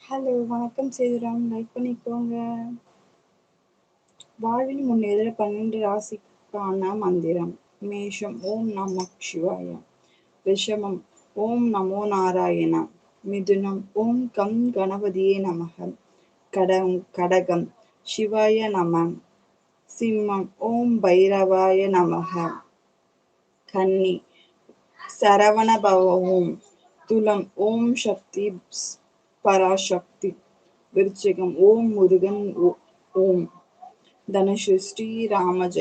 Hello, வணக்கம் Sethuram. Like பண்ணிக்கோங்க. வாழ்வில் முன்னேற 12 ராசிக்கான மந்திரம். மேஷம் ஓம் நம சிவாய. ரிஷபம் ஓம் நமோ நாராயண. மிதுனம் ஓம் கம் கணபதியே நமக. கடகம் சிவாய நம. சிம்மம் ஓம் பைரவாய நமக. கன்னி சரவண பவவும். துலம் ஓம் சக்தி பராசக்தி. விருச்சிகம் ஓம் முருகன் ஓம். தனுஷு ஸ்ரீராம